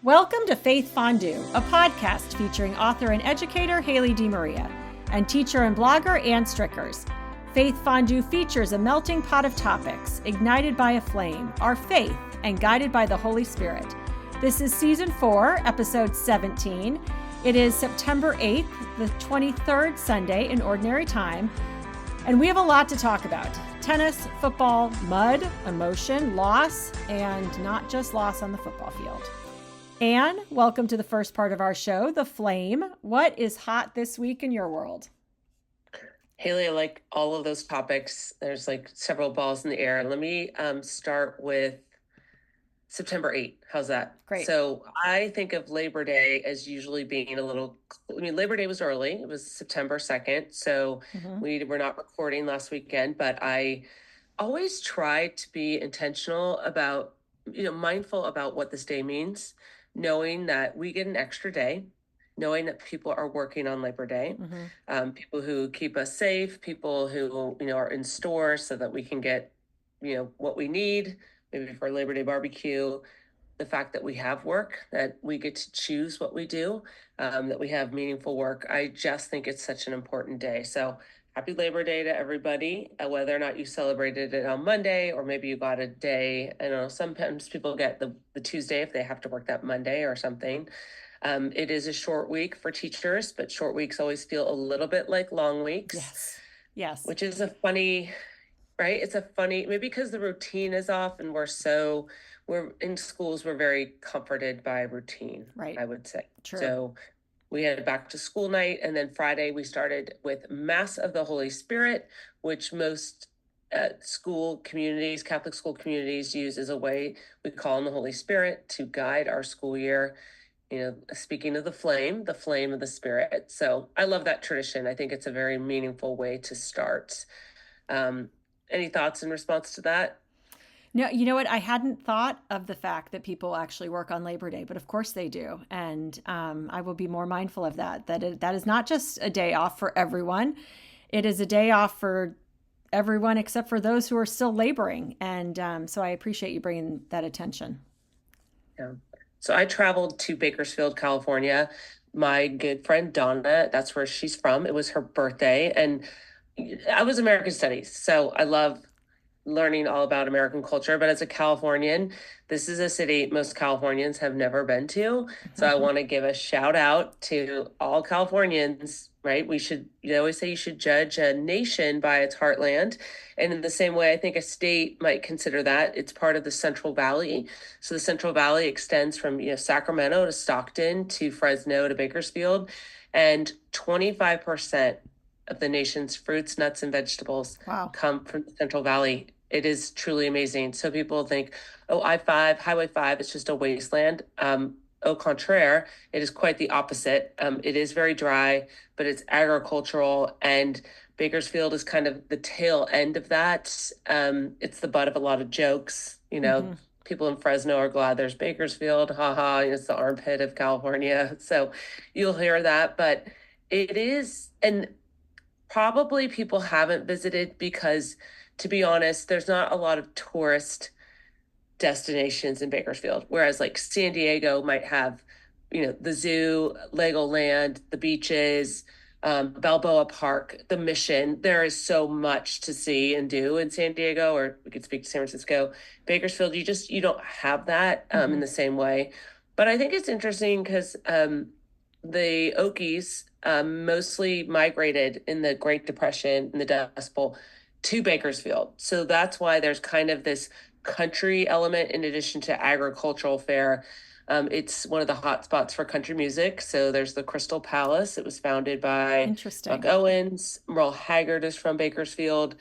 Welcome to Faith Fondue, a podcast featuring author and educator Haley DeMaria and teacher and blogger Ann Strickers. Faith Fondue features a melting pot of topics ignited by a flame, our faith, and guided by the Holy Spirit. This is Season 4, Episode 17. It is September 8th, the 23rd Sunday in Ordinary Time, and we have a lot to talk about. Tennis, football, mud, emotion, loss, and not just loss on the football field. Anne, welcome to the first part of our show, The Flame. What is hot this week in your world? Haley, I like all of those topics. There's like several balls in the air. Let me start with September 8th. How's that? Great. So I think of Labor Day as usually being Labor Day was early. It was September 2nd. So we were not recording last weekend, but I always try to be intentional about, mindful about what this day means, knowing that we get an extra day, knowing that people are working on Labor Day, people who keep us safe, people who, are in stores so that we can get, what we need, maybe for Labor Day barbecue, the fact that we have work, that we get to choose what we do, that we have meaningful work. I just think it's such an important day. So happy Labor Day to everybody, whether or not you celebrated it on Monday, or maybe you got a day. I know sometimes people get the Tuesday if they have to work that Monday or something. It is a short week for teachers, but short weeks always feel a little bit like long weeks. Yes. Which is a funny, right? It's a funny, maybe because the routine is off and we're in schools, we're very comforted by routine, right? I would say. True. So we had back to school night, and then Friday we started with Mass of the Holy Spirit, which most school communities, Catholic school communities, use as a way we call on the Holy Spirit to guide our school year. Speaking of the flame of the Spirit. So I love that tradition. I think it's a very meaningful way to start. Any thoughts in response to that? No, you know what? I hadn't thought of the fact that people actually work on Labor Day, but of course they do. And I will be more mindful of that is not just a day off for everyone. It is a day off for everyone except for those who are still laboring. And so I appreciate you bringing that attention. Yeah. So I traveled to Bakersfield, California. My good friend Donna, that's where she's from. It was her birthday. And I was American Studies, so I love learning all about American culture. But as a Californian, this is a city most Californians have never been to. So I want to give a shout out to all Californians, right? They always say you should judge a nation by its heartland. And in the same way, I think a state might consider that it's part of the Central Valley. So the Central Valley extends from, Sacramento to Stockton to Fresno to Bakersfield, and 25% of the nation's fruits, nuts, and vegetables come from the Central Valley. It is truly amazing. So people think, I-5, Highway 5, it's just a wasteland. Au contraire, it is quite the opposite. It is very dry, but it's agricultural, and Bakersfield is kind of the tail end of that. It's the butt of a lot of jokes. People in Fresno are glad there's Bakersfield. Haha, it's the armpit of California. So you'll hear that, but it is, and probably people haven't visited because, to be honest, there's not a lot of tourist destinations in Bakersfield. Whereas like San Diego might have, the zoo, Legoland, the beaches, Balboa Park, the Mission. There is so much to see and do in San Diego, or we could speak to San Francisco. Bakersfield, you don't have that in the same way. But I think it's interesting because the Okies mostly migrated in the Great Depression, in the Dust Bowl, to Bakersfield. So that's why there's kind of this country element in addition to agricultural fare. It's one of the hot spots for country music. So there's the Crystal Palace. It was founded by Buck Owens. Merle Haggard is from Bakersfield.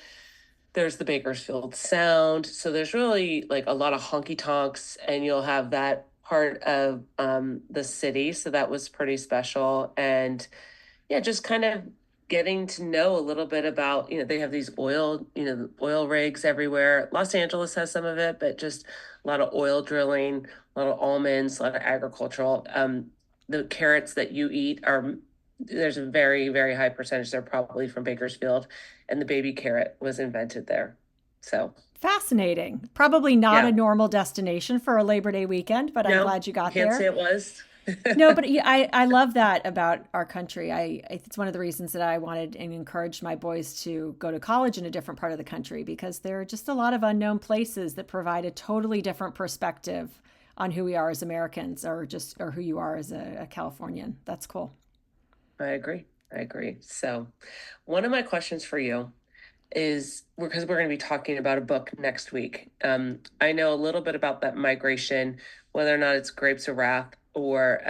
There's the Bakersfield Sound. So there's really like a lot of honky tonks, and you'll have that part of the city. So that was pretty special. And yeah, just kind of getting to know a little bit about, they have these oil rigs everywhere. Los Angeles has some of it, but just a lot of oil drilling, a lot of almonds, a lot of agricultural. The carrots that you eat there's a very, very high percentage. They're probably from Bakersfield, and the baby carrot was invented there. So Fascinating. Probably not a Yeah. normal destination for a Labor Day weekend, but I'm No, glad you you got can't say there. it was. No, but yeah, I love that about our country. It's one of the reasons that I wanted and encouraged my boys to go to college in a different part of the country because there are just a lot of unknown places that provide a totally different perspective on who we are as Americans or who you are as a Californian. That's cool. I agree. I agree. So, one of my questions for you is because we're going to be talking about a book next week. I know a little bit about that migration, whether or not it's Grapes of Wrath or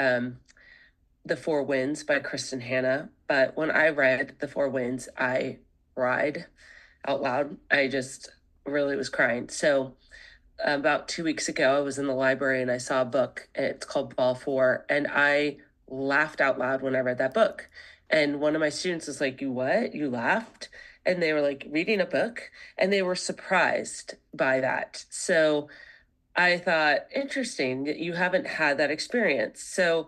The Four Winds by Kristen Hanna. But when I read The Four Winds, I cried out loud. I just really was crying. So, about 2 weeks ago, I was in the library and I saw a book. It's called Ball Four, and I laughed out loud when I read that book. And one of my students was like, "You what? You laughed?" And they were like reading a book, and they were surprised by that. So I thought, interesting that you haven't had that experience. So,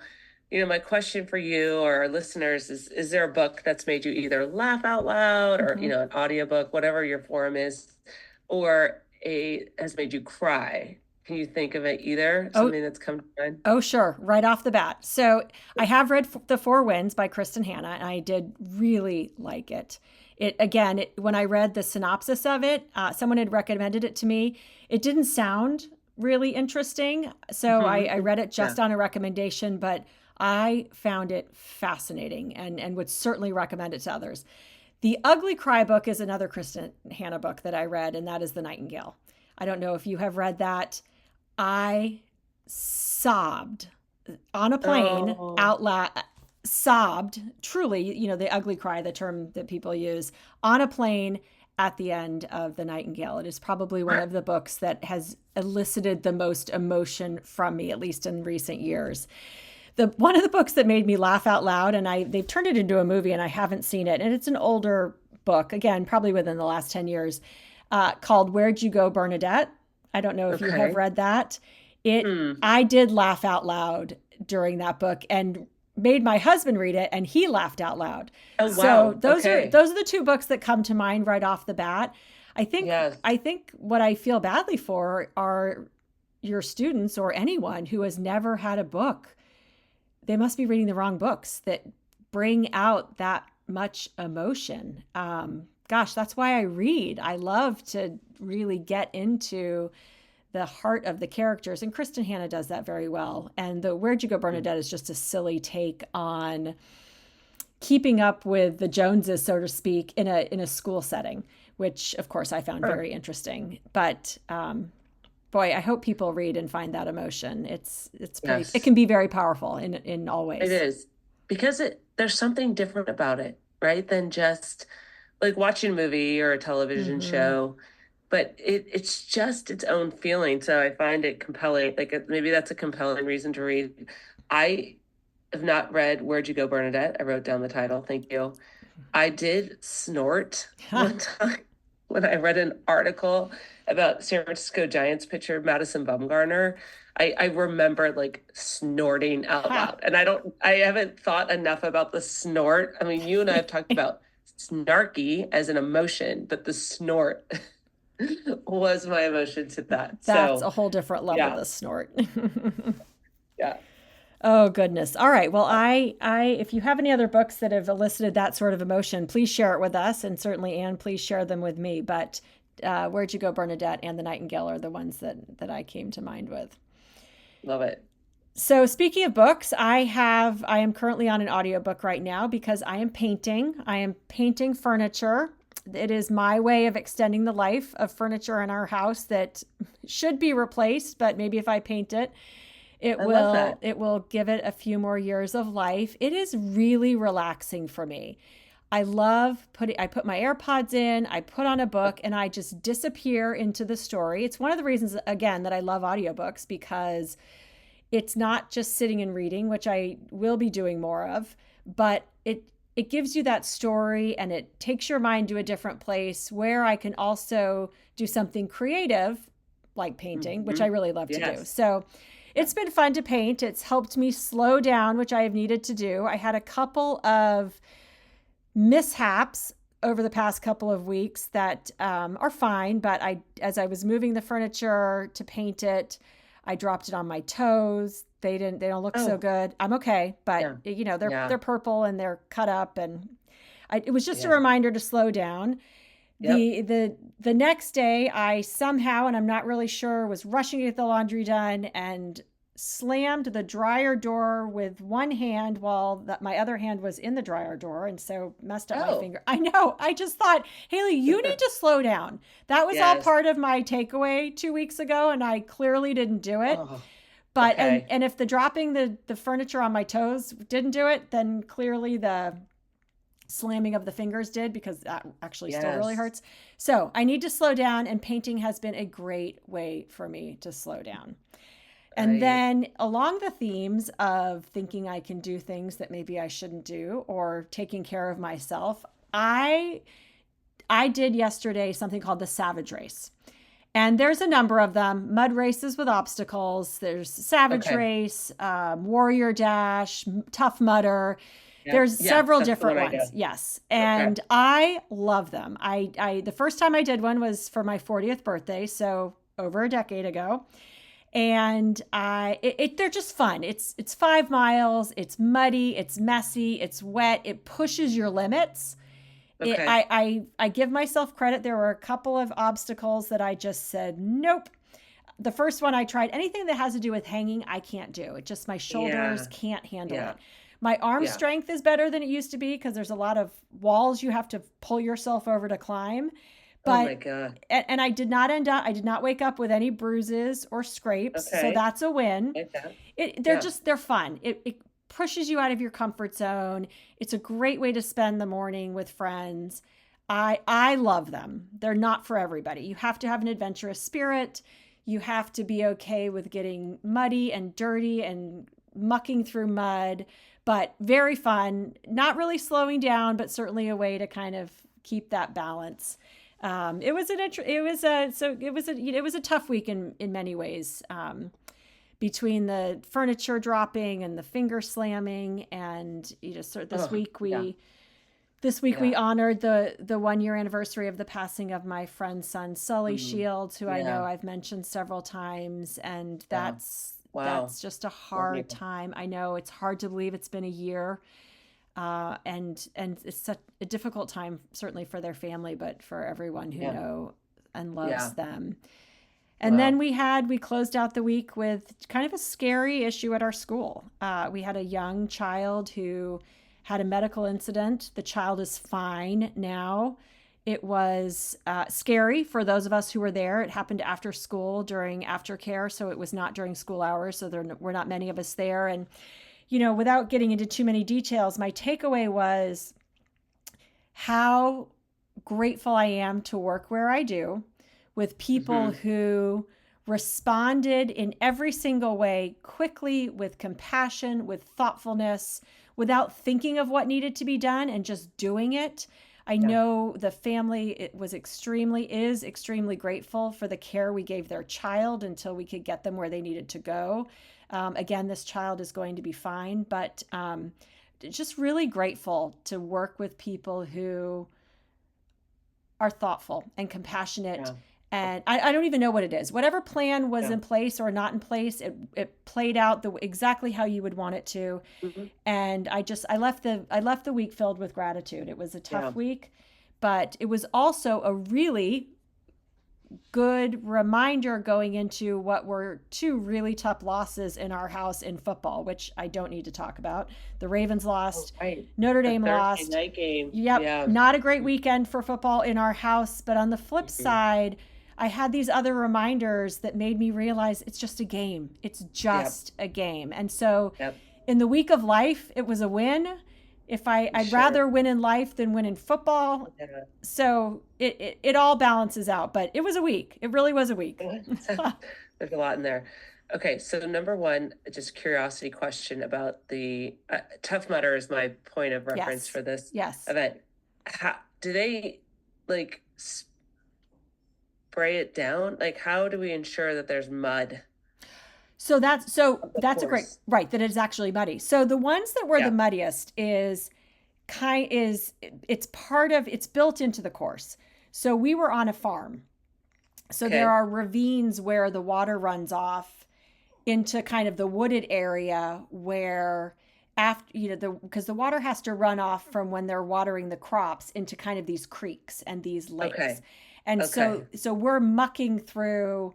my question for you or our listeners is there a book that's made you either laugh out loud or, Hmm. an audiobook, whatever your form is, or has made you cry? Can you think of it either? Oh, Something that's come to mind? oh, sure. Right off the bat. So I have read The Four Winds by Kristen Hanna, and I did really like it. When I read the synopsis of it, someone had recommended it to me. It didn't sound really interesting. So I read it Yeah. just on a recommendation, but I found it fascinating and would certainly recommend it to others. The Ugly Cry book is another Kristen Hanna book that I read, and that is The Nightingale. I don't know if you have read that. I sobbed on a plane Oh, out loud, sobbed truly, the ugly cry, the term that people use, on a plane at the end of The Nightingale. It is probably one of the books that has elicited the most emotion from me, at least in recent years. The one of the books that made me laugh out loud, and they've turned it into a movie, and I haven't seen it, and it's an older book, again, probably within the last 10 years, called Where'd You Go, Bernadette? I don't know if you have okay. read that. It Hmm. I did laugh out loud during that book and made my husband read it and he laughed out loud. Oh, So wow. those are Okay. those are the two books that come to mind right off the bat. I think Yes. I think what I feel badly for are your students or anyone who has never had a book. They must be reading the wrong books that bring out that much emotion. Gosh, that's why I read. I love to really get into the heart of the characters, and Kristen Hanna does that very well. And the Where'd You Go, Bernadette is just a silly take on keeping up with the Joneses, so to speak, in a school setting, which of course I found Sure. very interesting. But boy, I hope people read and find that emotion. It Yes. can be very powerful in all It ways. is because there's something different about it, right? Than just like watching a movie or a television Hmm. show, but it's just its own feeling. So I find it compelling. Like maybe that's a compelling reason to read. I have not read Where'd You Go, Bernadette? I wrote down the title. Thank you. I did snort one time when I read an article about San Francisco Giants pitcher Madison Bumgarner. I remember like snorting out loud. And I haven't thought enough about the snort. I mean, you and I have talked about snarky as an emotion, but the snort was my emotion to that. That's So a whole different level, yeah, the snort. yeah. Oh goodness. All right. Well, if you have any other books that have elicited that sort of emotion, please share it with us, and certainly, Anne, please share them with me. But Where'd You Go, Bernadette, and The Nightingale are the ones that I came to mind with. Love it. So speaking of books, I am currently on an audiobook right now because I am painting. I am painting furniture. It is my way of extending the life of furniture in our house that should be replaced, but maybe if I paint it, it I love will that. it will give it a few more years of life. It is really relaxing for me. I put my AirPods in, I put on a book, and I just disappear into the story. It's one of the reasons again that I love audiobooks because it's not just sitting and reading, which I will be doing more of, but it gives you that story and it takes your mind to a different place where I can also do something creative like painting, which Hmm. I really love to do. Yes. So Yeah. it's been fun to paint. It's helped me slow down, which I have needed to do. I had a couple of mishaps over the past couple of weeks that are fine, but as I was moving the furniture to paint it, I dropped it on my toes. They don't look so Oh, good. I'm okay, but yeah. they're Yeah. purple and they're cut up, and it was just a Yeah. reminder to slow down. Yep. The next day, I somehow, and I'm not really sure, was rushing to get the laundry done and slammed the dryer door with one hand while my other hand was in the dryer door, and so messed up my Oh, finger. I know. I just thought, Haley, you need to slow down. That was all yes. part of my takeaway 2 weeks ago, and I clearly didn't do it. Oh, But okay. and if the dropping the furniture on my toes didn't do it, then clearly the slamming of the fingers did, because that actually still really Yes. hurts. So I need to slow down, and painting has been a great way for me to slow down. And I, then along the themes of thinking I can do things that maybe I shouldn't do, or taking care of myself, I did yesterday something called the Savage Race. And there's a number of them: mud races with obstacles, there's Savage okay. Race, Warrior Dash, Tough Mudder. Yep. There's Yeah. several That's the different one I ones. know. Yes. Okay. And I love them. The first time I did one was for my 40th birthday. So over a decade ago. And they're just fun. It's 5 miles. It's muddy. It's messy. It's wet. It pushes your limits. Okay. I give myself credit. There were a couple of obstacles that I just said, nope. The first one I tried, anything that has to do with hanging, I can't do. It just, my shoulders Yeah. can't handle Yeah. it. My arm Yeah. strength is better than it used to be, because there's a lot of walls you have to pull yourself over to climb. Oh my But God. and I did not wake up with any bruises or scrapes, so Okay. that's a win. Like that. Yeah. They're fun. It pushes you out of your comfort zone. It's a great way to spend the morning with friends. I love them. They're not for everybody. You have to have an adventurous spirit. You have to be okay with getting muddy and dirty and mucking through mud, but very fun. Not really slowing down, but certainly a way to kind of keep that balance. It was it was a tough week in many ways. Between the furniture dropping and the finger slamming, and sort of Oh, yeah. this week we Yeah. honored the 1 year anniversary of the passing of my friend's son Sully Mm, Shields, who I know yeah. I've mentioned several times, and Yeah. Wow. that's just a Love hard you. time. I know it's hard to believe it's been a year, and it's such a difficult time, certainly for their family, but for everyone who Yeah. know and loves Yeah. them. And then Wow. we closed out the week with kind of a scary issue at our school. We had a young child who had a medical incident. The child is fine now. It was scary for those of us who were there. It happened after school during aftercare, so it was not during school hours. So there were not many of us there. And, without getting into too many details, my takeaway was how grateful I am to work where I do, with people Hmm. who responded in every single way, quickly, with compassion, with thoughtfulness, without thinking of what needed to be done, and just doing it. I Yeah. know the family is extremely grateful for the care we gave their child until we could get them where they needed to go. Again, this child is going to be fine, but just really grateful to work with people who are thoughtful and compassionate. Yeah. And I don't even know what it is. Whatever plan was Yeah. in place or not in place, it played out exactly how you would want it to. Hmm. And I left the week filled with gratitude. It was a Yeah. tough week, but it was also a really good reminder going into what were two really tough losses in our house in football, which I don't need to talk about. The Ravens Oh, lost, right. Notre The Dame Thursday lost. night game. Yep, Yeah. not a great weekend for football in our house. But on the flip Hmm. side, I had these other reminders that made me realize it's just a game. It's Yep. just a game. And so Yep. in the week of life, it was a win. I'd Sure. rather win in life than win in football. Yeah. So it all balances out, but it was a week. It really was a week. There's a lot in there. Okay, so number one, just curiosity question about the Tough Mudder is my point of reference Yes. for this Yes. event. How do they like spray it down? Like, how do we ensure that there's mud So on the that's a great course? right, that it's actually muddy. So the ones that were the Yeah. muddiest is it's built into the course. So we were on a farm. So there Okay. are ravines where the water runs off into kind of the wooded area where after because the water has to run off from when they're watering the crops into kind of these creeks and these lakes. Okay. And Okay. so we're mucking through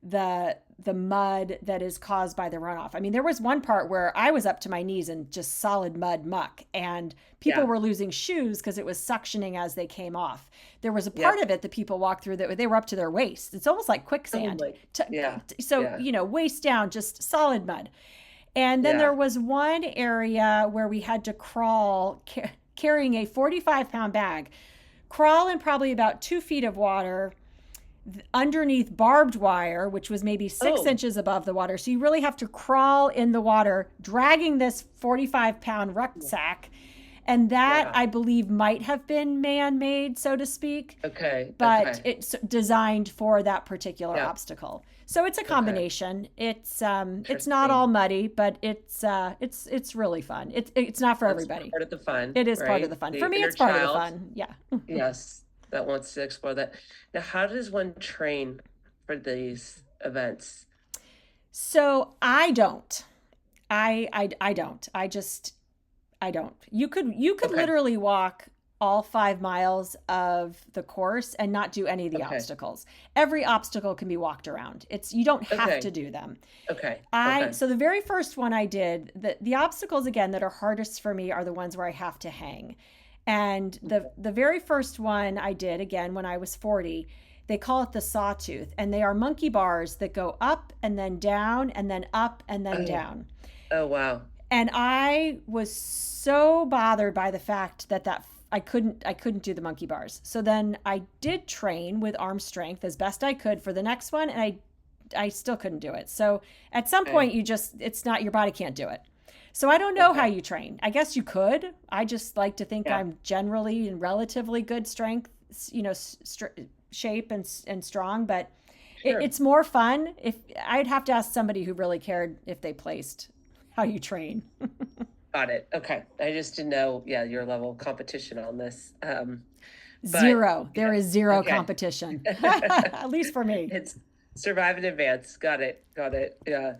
the mud that is caused by the runoff. I mean, there was one part where I was up to my knees in just solid mud muck, and people Yeah. were losing shoes because it was suctioning as they came off. There was a part Yep. of it that people walked through that they were up to their waist. It's almost like Oh quicksand. my. Yeah. So, Yeah. waist down, just solid mud. And then there Yeah. was one area where we had to crawl carrying a 45-pound bag, crawl in probably about 2 feet of water underneath barbed wire, which was maybe six Oh, inches above the water. So you really have to crawl in the water, dragging this 45-pound rucksack. And that, yeah. I believe, might have been man made, so to speak, Okay. but Okay. it's designed for that particular Yeah. obstacle. So it's a Okay. combination. It's not all Interesting. muddy, but it's really fun. It's not for That's everybody. part of the fun, It is part of right? the fun. The For me, inner it's part of the child. fun. Yeah. Yes, that wants to explore that. Now, how does one train for these events? So I don't. I don't. I don't. You could Okay. literally walk all 5 miles of the course and not do any of the Okay. obstacles. Every obstacle can be walked around. You don't have to Okay. do them. Okay. I Okay. so the very first one I did, the obstacles again that are hardest for me are the ones where I have to hang. And the very first one I did again when I was 40, they call it the sawtooth, and they are monkey bars that go up and then down and then up and then Oh, down. oh wow. And I was so bothered by the fact that I couldn't do the monkey bars. So then I did train with arm strength as best I could for the next one, and I still couldn't do it. So at some point Okay. it's not, your body can't do it. So I don't know how Okay. you train. I guess you could. I just like to think Yeah. I'm generally in relatively good strength, shape and strong, but Sure. it's more fun if I'd have to ask somebody who really cared if they placed how you train. Got it. Okay. I just didn't know, yeah, your level of competition on this. But Zero. There yeah. is zero Okay. competition, at least for me. It's survive in advance. Got it. Got it. Yeah.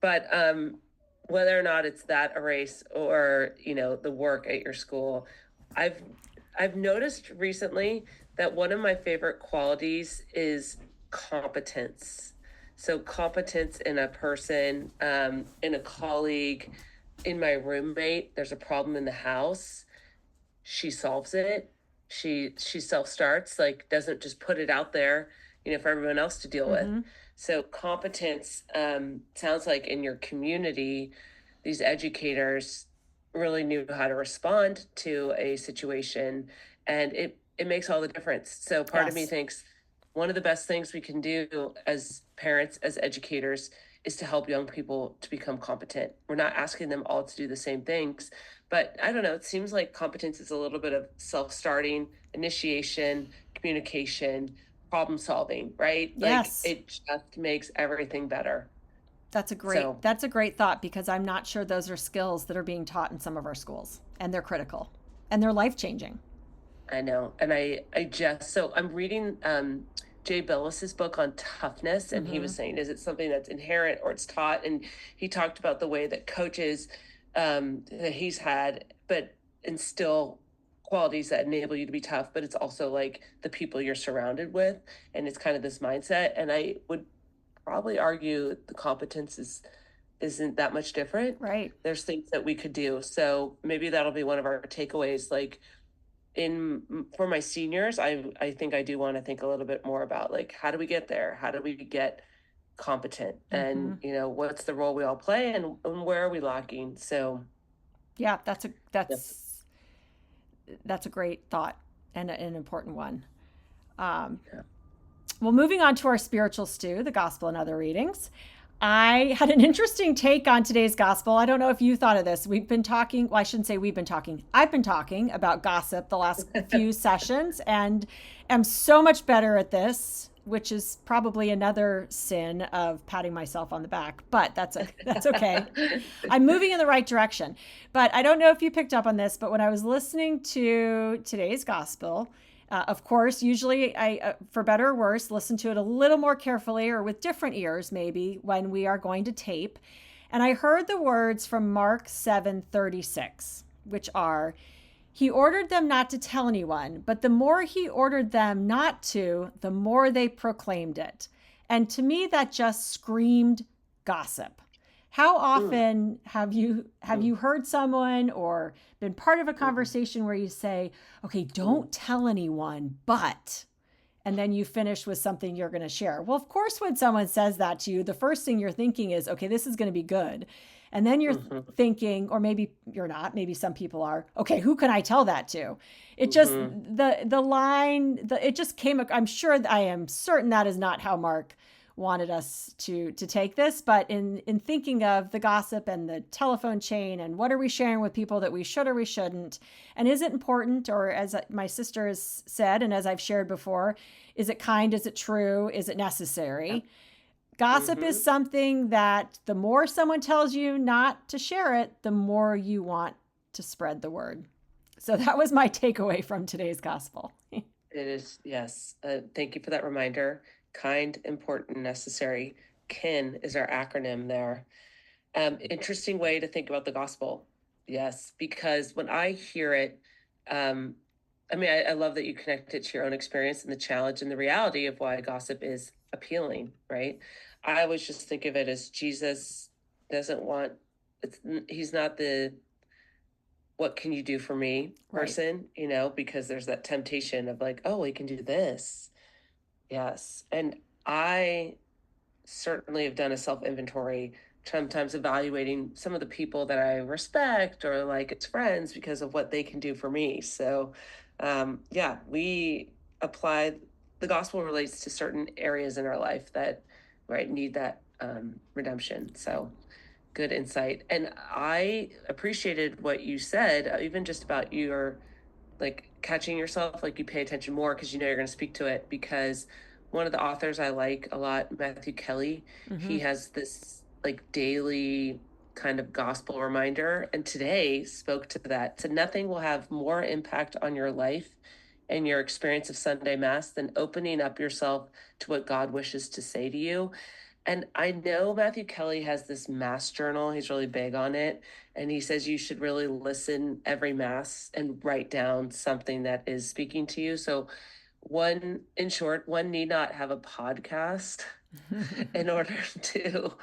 But whether or not it's that a race or, the work at your school, I've I've noticed recently that one of my favorite qualities is competence. So competence in a person, in a colleague, in my roommate. There's a problem in the house. She solves it. She self starts, like doesn't just put it out there, for everyone else to deal with. Hmm. So competence, sounds like in your community, these educators really knew how to respond to a situation, and it makes all the difference. So part of me Yes. thinks one of the best things we can do as parents, as educators, is to help young people to become competent. We're not asking them all to do the same things, but I don't know, it seems like competence is a little bit of self-starting, initiation, communication, problem solving, right? Like Yes. it just makes everything better. That's a great So that's a great thought, because I'm not sure those are skills that are being taught in some of our schools, and they're critical and they're life-changing. I know. And so I'm reading Jay Billis's book on toughness, and he Hmm. was saying, is it something that's inherent or it's taught? And he talked about the way that coaches that he's had, but instill qualities that enable you to be tough, but it's also like the people you're surrounded with, and it's kind of this mindset. And I would probably argue the competence isn't that much different. Right. There's things that we could do. So maybe that'll be one of our takeaways. Like for my seniors, I think I do want to think a little bit more about like how do we get there? How do we get competent? Hmm. And what's the role we all play, and where are we lacking? So Yeah, yeah. that's a great thought, and an important one. Um, Yeah. well, moving on to our spiritual stew, the gospel and other readings. I had an interesting take on today's gospel. I don't know if you thought of this. We've been talking, well, I shouldn't say we've been talking. I've been talking about gossip the last few sessions, and am so much better at this which is probably another sin of patting myself on the back, but that's okay. I'm moving in the right direction. But I don't know if you picked up on this, but when I was listening to today's gospel, of course, usually I, for better or worse, listen to it a little more carefully or with different ears, maybe when we are going to tape. And I heard the words from Mark 7:36, which are, he ordered them not to tell anyone, but the more he ordered them not to, the more they proclaimed it. And to me, that just screamed gossip. How often have you heard someone or been part of a conversation where you say, okay, don't tell anyone, but, and then you finish with something you're going to share? Well, of course, when someone says that to you, the first thing you're thinking is, okay, this is going to be good. And then you're thinking, or maybe you're not, maybe some people are, okay, who can I tell that to? It just, the line, it just came, I am certain that is not how Mark wanted us to take this, but in thinking of the gossip and the telephone chain and what are we sharing with people that we should or we shouldn't, and is it important, or as my sister has said, and as I've shared before, is it kind, is it true, is it necessary? Gossip is something that the more someone tells you not to share it, the more you want to spread the word. So that was my takeaway from today's gospel. It is, yes. Thank you for that reminder. Kind, important, necessary. KIN is our acronym there. Interesting way to think about the gospel. Yes, because when I hear it, I love that you connect it to your own experience and the challenge and the reality of why gossip is appealing, right? I always just think of it as Jesus doesn't want, he's not the what can you do for me person, because there's that temptation of like, oh, we can do this. Yes. And I certainly have done a self-inventory, sometimes evaluating some of the people that I respect or like as friends because of what they can do for me. So, we apply, the gospel relates to certain areas in our life that, need that redemption. So good insight. And I appreciated what you said, even just about your like catching yourself, like you pay attention more because you're going to speak to it. Because one of the authors I like a lot, Matthew Kelly, he has this like daily kind of gospel reminder, and today spoke to that. So nothing will have more impact on your life and your experience of Sunday Mass than opening up yourself to what God wishes to say to you. And I know Matthew Kelly has this Mass journal. He's really big on it. And he says you should really listen every Mass and write down something that is speaking to you. So one need not have a podcast in order to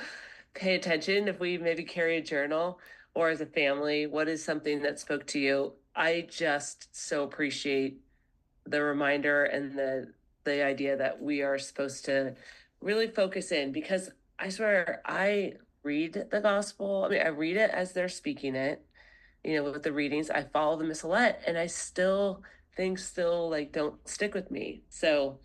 pay attention. If we maybe carry a journal, or as a family, what is something that spoke to you? I just so appreciate the reminder and the idea that we are supposed to really focus in, because I swear I read the gospel. I read it as they're speaking it, with the readings. I follow the missalette, and I still like don't stick with me. So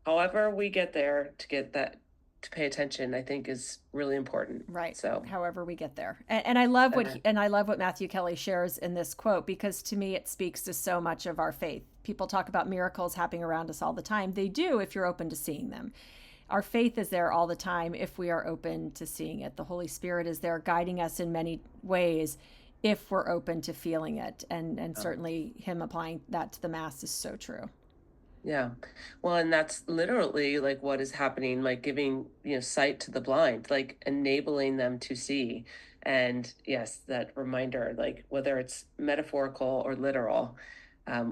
however we get there to get that, to pay attention, I think is really important. Right. So however we get there. And I love what Matthew Kelly shares in this quote, because to me, it speaks to so much of our faith. People talk about miracles happening around us all the time. They do, if you're open to seeing them. Our faith is there all the time if we are open to seeing it. The Holy Spirit is there guiding us in many ways if we're open to feeling it. And certainly him applying that to the Mass is so true. Yeah. Well, and that's literally like what is happening, like giving, sight to the blind, like enabling them to see. And yes, that reminder, like whether it's metaphorical or literal,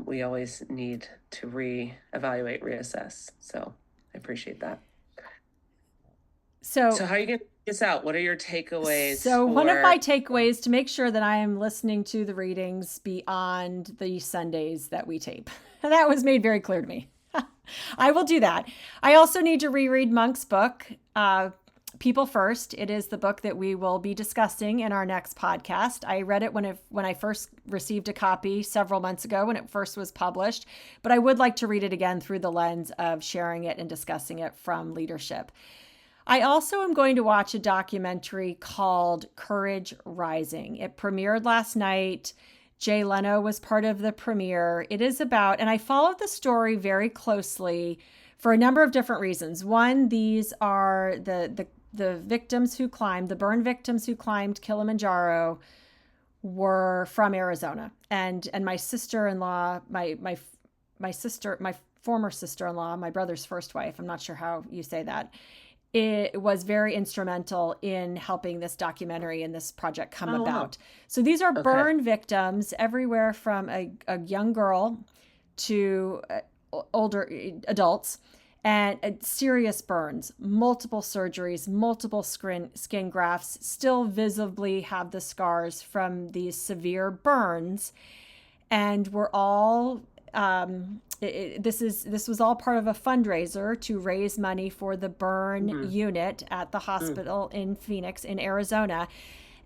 we always need to reevaluate, reassess. So I appreciate that. So how are you going to get this out? What are your takeaways? So one of my takeaways, to make sure that I am listening to the readings beyond the Sundays that we tape. That was made very clear to me. I will do that. I also need to reread Monk's book, People First. It is the book that we will be discussing in our next podcast. I read it when I first received a copy several months ago when it first was published, but I would like to read it again through the lens of sharing it and discussing it from leadership. I also am going to watch a documentary called Courage Rising. It premiered last night. Jay Leno was part of the premiere. It is about, and I followed the story very closely for a number of different reasons. One, these are the victims who climbed, the burn victims who climbed Kilimanjaro were from Arizona. And my sister-in-law, my former sister-in-law, my brother's first wife, I'm not sure how you say that, it was very instrumental in helping this documentary and this project come about. Wow. So these are burn victims everywhere from a young girl to older adults, and serious burns, multiple surgeries, multiple skin grafts, still visibly have the scars from these severe burns. And we're all this was all part of a fundraiser to raise money for the burn unit at the hospital in Phoenix, in Arizona.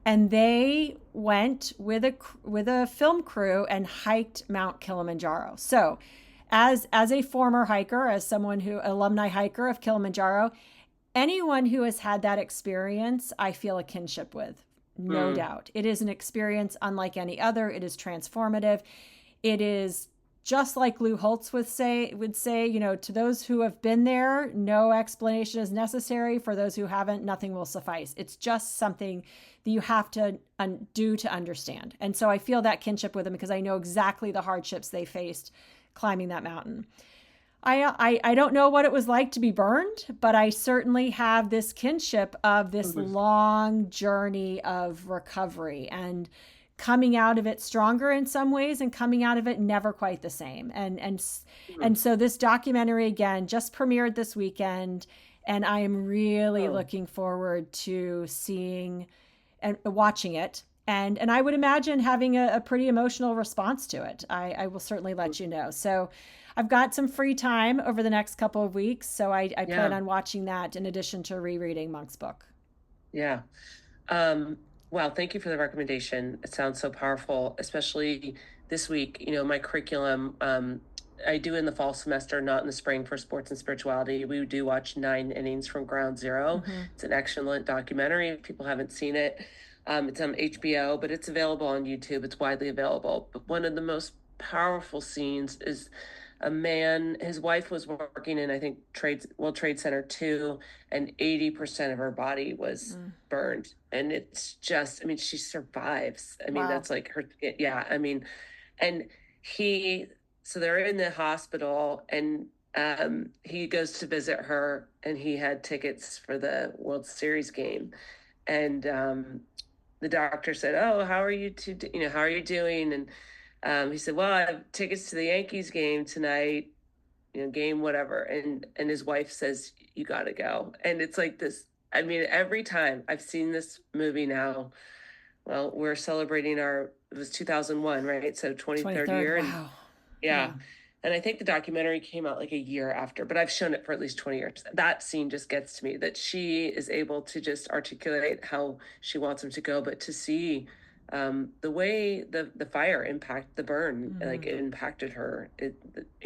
And they went with a film crew and hiked Mount Kilimanjaro. So as a former hiker, as someone alumni hiker of Kilimanjaro, anyone who has had that experience, I feel a kinship with, no doubt. It is an experience unlike any other. It is transformative. It is just like Lou Holtz would say, to those who have been there, no explanation is necessary. For those who haven't, nothing will suffice. It's just something that you have to do to understand. And so I feel that kinship with them because I know exactly the hardships they faced climbing that mountain. I don't know what it was like to be burned, but I certainly have this kinship of this long journey of recovery and coming out of it stronger in some ways and coming out of it never quite the same. And so this documentary, again, just premiered this weekend, and I am really looking forward to seeing and watching it. And I would imagine having a pretty emotional response to it. I will certainly let you know. So I've got some free time over the next couple of weeks, so I plan on watching that in addition to rereading Monk's book. Yeah. Wow, thank you for the recommendation. It sounds so powerful, especially this week. My curriculum, I do in the fall semester, not in the spring, for sports and spirituality. We do watch 9 Innings from Ground Zero. It's an excellent documentary. If people haven't seen it, it's on HBO, but it's available on YouTube. It's widely available. But one of the most powerful scenes is a man, his wife was working in, I think, World Trade Center 2, and 80% of her body was burned. And it's just, she survives. Wow. That's like her, and so they're in the hospital, and he goes to visit her, and he had tickets for the World Series game. And the doctor said, "Oh, how are you how are you doing?" And he said, "Well, I have tickets to the Yankees game tonight, game whatever." And his wife says, "You got to go." And it's like this. Every time I've seen this movie now, well, we're celebrating it was 2001, right? So 23rd year. Wow. And yeah. And I think the documentary came out like a year after, but I've shown it for at least 20 years. That scene just gets to me, that she is able to just articulate how she wants him to go, but to see the way the fire impact the burn, like it impacted her.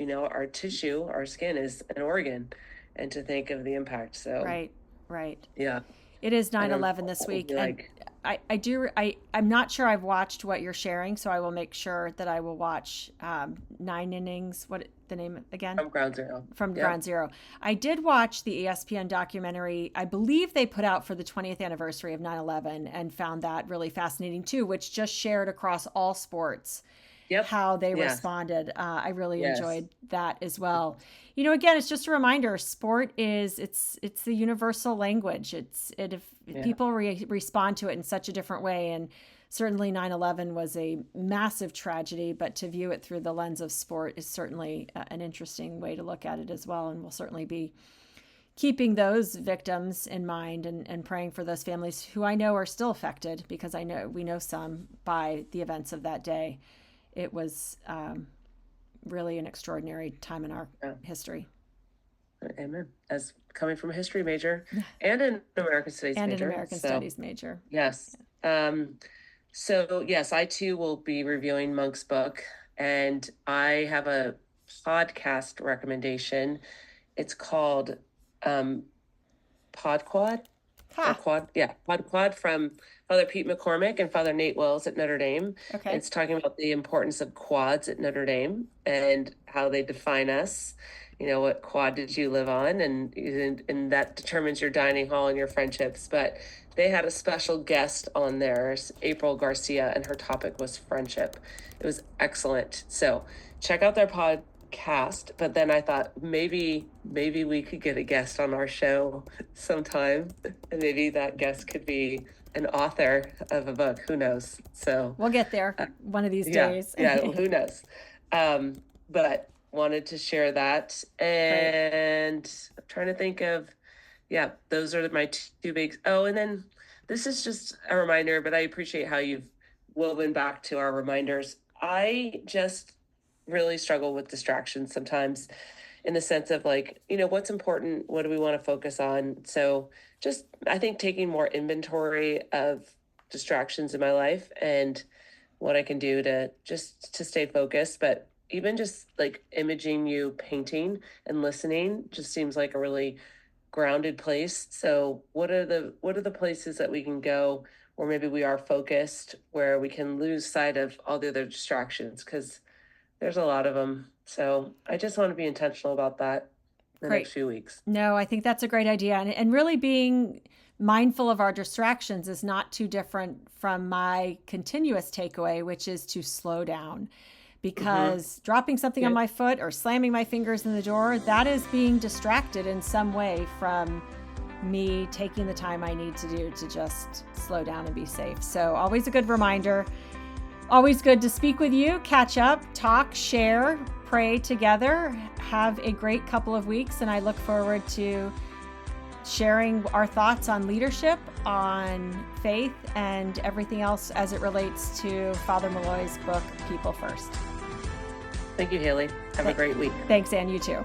Our tissue, our skin is an organ, and to think of the impact. So right. Yeah. It is 9/11 this week. I'm not sure I've watched what you're sharing, so I will make sure that I will watch 9 Innings. What the name again? From Ground Zero. Ground Zero. I did watch the ESPN documentary, I believe they put out for the 20th anniversary of 9/11, and found that really fascinating too, which just shared across all sports how they responded. I really enjoyed that as well. Again, it's just a reminder, sport it's the universal language. People respond to it in such a different way. And certainly 9/11 was a massive tragedy, but to view it through the lens of sport is certainly an interesting way to look at it as well. And we'll certainly be keeping those victims in mind and praying for those families who I know are still affected, because we know some, by the events of that day. It was really an extraordinary time in our history. Amen. As coming from a history major and an American Studies major. And an American Studies major. Yes. So yes, I too will be reviewing Monk's book, and I have a podcast recommendation. It's called Podquad. Podquad from Father Pete McCormick and Father Nate Wells at Notre Dame. Okay. It's talking about the importance of quads at Notre Dame and how they define us. what quad did you live on? And that determines your dining hall and your friendships. But they had a special guest on theirs, April Garcia, and her topic was friendship. It was excellent. So check out their podcast. But then I thought maybe we could get a guest on our show sometime, and maybe that guest could be an author of a book. Who knows? So we'll get there one of these days. Yeah, who knows? But wanted to share that. And right. I'm trying to think of, those are my two big. Oh, and then this is just a reminder, but I appreciate how you've woven back to our reminders. I just really struggle with distractions sometimes, in the sense of like, what's important? What do we want to focus on? So just, I think, taking more inventory of distractions in my life and what I can do to stay focused. But even just like imaging you painting and listening just seems like a really grounded place. So what are the places that we can go where maybe we are focused, where we can lose sight of all the other distractions? Because there's a lot of them. So I just want to be intentional about that in the next few weeks. No, I think that's a great idea. And really being mindful of our distractions is not too different from my continuous takeaway, which is to slow down. Because dropping something on my foot or slamming my fingers in the door, that is being distracted in some way from me taking the time I need to do to just slow down and be safe. So always a good reminder. Always good to speak with you, catch up, talk, share, pray together. Have a great couple of weeks, and I look forward to sharing our thoughts on leadership, on faith, and everything else as it relates to Father Malloy's book, People First. Thank you, Haley. Have a great week. Thanks, Ann. You too.